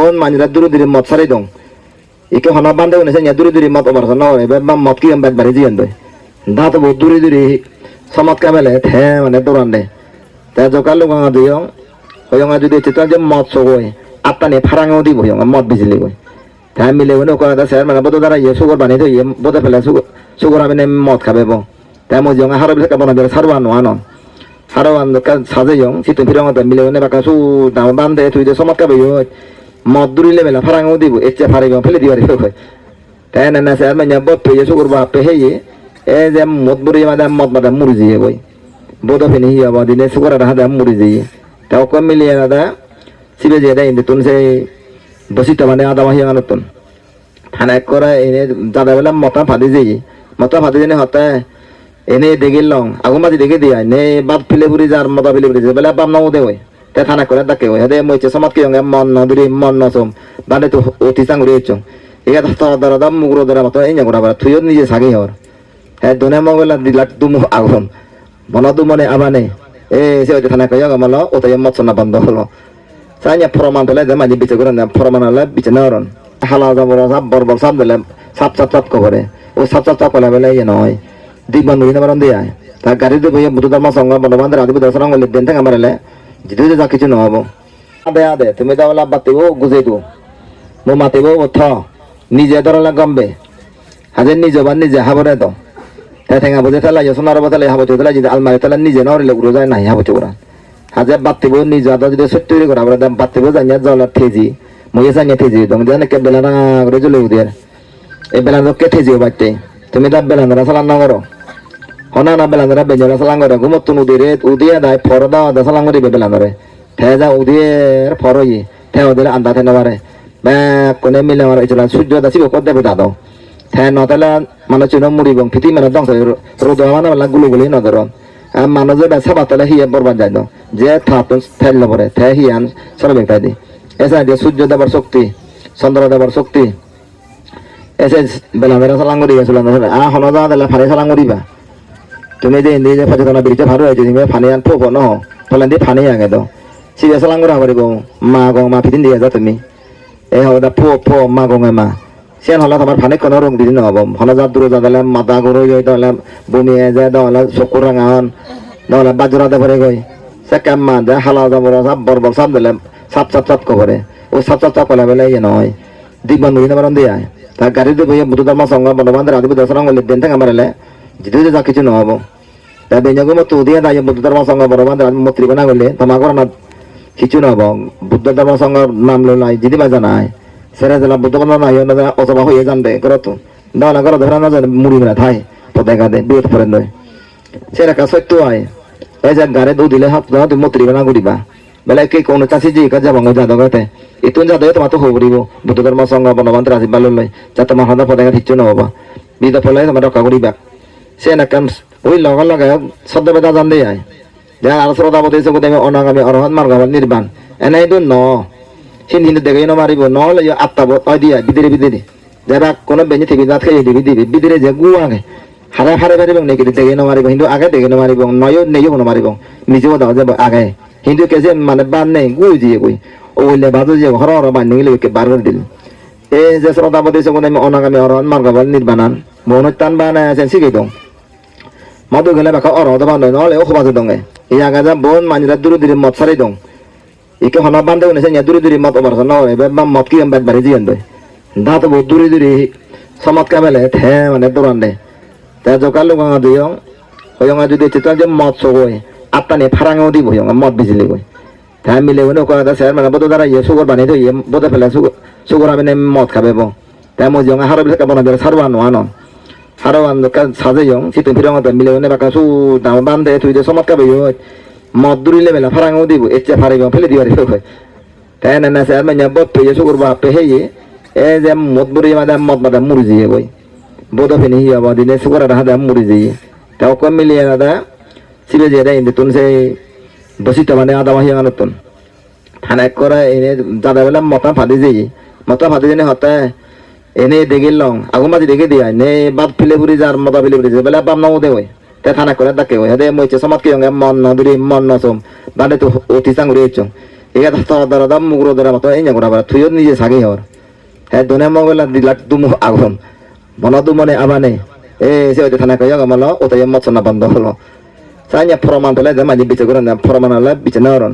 bon manjira duru diri mot sari dong ike hona bande une senya duri duri mot obar sana ore be mot ki ambet bari jian doy da to duri duri samat kamele the mane dorande ta jokalu ganga duyong hoyonga judi chitan je mot sogoi apane pharang odi boyong mot bijili goi ta mile wono ko da ser mana bodo dara ye sugor bani to ye bodo pela sugor abene mot খাবে bo ta mo jonga haro bisa kabona ber sarwan wano harawan ka sajeyong situ pirang ata mile wono baka su da bande tu de samat kabe yo mot duri le bela pharang odi bo eche phare bo phele diwari ko ta na na ser manya bot ye sugor ba pe heye e je mot buri ma da mot ma da murji ye goi bodo phene hi aba dine sugor ra da murji ta ko mile na da sibe je da inde tun se bosita মানে আদা মাহিয়া নতুন থানা করে এনে দাদা বেলা মতা ফাদি যাই মতা ফাদি জেনে হতে এনে দেখিল লং আগুমাজি দেখে দিয়া নে বাদ ফিলে পুরি যার মতা ফিলে পুরি বেলা বাম নাও দে ওই তে থানা করে ডাকে ওই হেদে মইছে সমাত কি অঙ্গে মন নদুরি মন নসম বানে তো অতি সাঙ্গুরি চং এগা তো দরা দম মুগরো দরা মত এই না করা তুইও নিজে সাগি হর হে দনে মগলা দিলাক তুম আগুম মন তু মনে আবানে এ সে ওই থানা কইয়া গমল ওতাই মত সনা বন্ধ হলো Sanya proman tole de maji bicara na proman ala bicara orang halal zamora sab borbor sab dele sab ko kore o sab ko la ye noy digban nuri na maron dia ta gari de boye budu dharma sangha banaban de adibu dasarang le den thang amarele jidu de jakichu no abo ade tumi da wala batebo guzei du mo matebo otha nije dorala gambe hajen nije ban nije habore to ta thenga boje tala yosonar botale habo chudala jid almari tala nije nore le guru jay nahi habo chura হাজার বাত্তিবো নিজ আদা যদি সত্যি করে আমরা দাম বাত্তিবো জানিয়া জলার থেজি মই জানিয়া থেজি দং জানে কে বেলা না করে চলে উদের এই বেলা কে থেজিও বাইতে তুমি দা বেলা না সালান না করো হনা না বেলা না বেজলা সালান করো ঘুমত উদিরে উদিয়া দাই ফরদা দা সালান করি বেলা না রে থেজা উদিয়ের ফরই থে ওদের আন্দা থে নবারে বে কোনে মিলে মারা ইচলা সূর্য দাসি কো দেবে দাদো থে নতলা মানে চুনো মুড়ি বং ফিতি মানে দং রোদ মানে গুলো গুলি নদর মানুষের ব্যবসা বাতালে হিয়া বরবাদ যায় যে থাপন ফেল পরে থে হিয়ান সরবে বেকাই দি এসে যে সূর্য দেবার শক্তি চন্দ্র দেবার শক্তি এসে বেলা মেরা সালাং করি গেছিল হন যা দিলে ফারে সালাং করিবা তুমি যে ইন্দি যে ফাজে বিরিতে ভালো হয়েছে তুমি ফানি আন ফো ন ফলে দি ফানি আগে তো সিধে সালাং করা পারিব মা গং মা ফিদিন দিয়ে যা তুমি এ হদা ফো মা গং মা সেন হলে তোমার ফানি কোনো রং দিদি নহব হন যা দূর যা দিলে মাথা গরু গই তাহলে বমিয়ে যায় তাহলে চকুর রাঙান নহলে বাজুরা দেবরে গই সে কেমন দে হালা যাবর সব বরবর সব দিলে সাপ করে ও সাপ কলে বেলে ইয়ে নয় দিগবান নই না বারণ দিয়া তা গাড়ি দিয়ে বইয়ে বুধ ধর্ম সঙ্গ বনবান্ধের আদিব দশরঙ্গ দেন থেকে মারেলে জিতু যা কিছু নহব তা বেঞ্জগ মতো দিয়ে দায় বুদ্ধ ধর্ম সঙ্গ বনবান্ধের মন্ত্রী বানা গেলে তোমার না কিছু নহব বুদ্ধ ধর্ম সঙ্গ নাম লই যদি বাজা নাই সেরা জেলা বুদ্ধ বন্ধ নাই অসভা হয়ে জানবে করতো দাওলা করো ধরা না জানে মুড়ি মেলা থাই তো দেখা দে বিরত করেন নয় সেরা কাজ সত্য হয় এই যে গাড়ি দু দিলে হাত তুই মন্ত্রী বানা করিবা বেলা কে কোন চাষি যে কাজ যাবো যাদব গাতে ইতুন যাদব তোমার তো হবরিব বুদ্ধ ধর্ম সঙ্গ বনবান্ধ রাজীব বাল লই যা তোমার হাত পদে হিচ্ছু নহবা বিদ ফলে তোমার রক্ষা করিবা সে না কাম ওই লগা লগায় সদ্য বেদা জান দিয়ে আয় যা আর শ্রোতাপতি চকুতে আমি অনাগামী অরহত মার্গাবাদ নির্বাণ এনেই তো ন হিন্দি দেখে ন মারিব নহলে আত্মাব দিয়া বিদিরে যারা কোনো বেঞ্চি থেকে দাঁত খেয়ে দিবি বিদিরে যে গু আগে হারে হারে পারিব নাকি দেখে ন মারিব কিন্তু আগে দেখে ন মারিব নয় নেই কোনো মারিব নিজেও দাও যাব আগে কিন্তু কেসে মানে বান নেই গু দিয়ে কই ওইলে বাজু যে হর বান নিলে বার করে দিল এই যে শ্রোতাপতি চকুতে আমি অনাগামী অরহত মার্গাবাদ নির্বাণান মনুত্যান বানায় আছেন শিখে দং মধু গেলে বাকা অরহত বান্ধব নহলে ও খোবাজে দঙে এই আগে যা বোন মানিরা দূরে দূরে মত সারি দং ike hona bande une senya duri mat obar sana ore be bam mat ki ambet bari jian doy da to duri samat kamele the mane dorande ta jokalu ganga duyong hoyonga judi chitan je mot sogoi apane pharang odi boyong mot bijili goi ta mile wono ko da ser mana bodo dara ye sugor bani to ye bodo pela sugor abene mot খাবে bo ta mo jonga haro bisa kabona ber sarwan wano harawan ka sajeyong situ pirang ata mile wone baka su da bande tu de samat kabe yo mot duri le bela pharang odi bo eche phare bo phele diwari ko ta na na ser manya bot pe sugor ba pe heye e je mot buri ma da mot ba da murji ye goi bodo pheni hi aba dine sugor ra da murji ta ko mili na da sibe je da inde tun se bosita মানে আদা মাহিয়া নতুন থানা করে এনে দাদা বেলা মতা ফাদি জেনে হতে এনে দেখিল লং আগুমাজি দেখে দিয়া নে বাদ ফিলে পুরি যার মতা ফিলে পুরি বেলা বাম নাও দে ওই তে থানা করে ডাকে ওই হেদে মইছে সমাত কি মন নদুরি মন নসম বানে তো অতি সাঙ্গুরি চং Iga ta dara dam mugro dara mato enya gora bara tuyo nije sagi hor. He done mogela dilak dumu agon. Mona dumone abane. Se ote thana kaya gamalo ote yammat sona bando holo. Sanya proman tole dama di bice goran proman ala bice naron.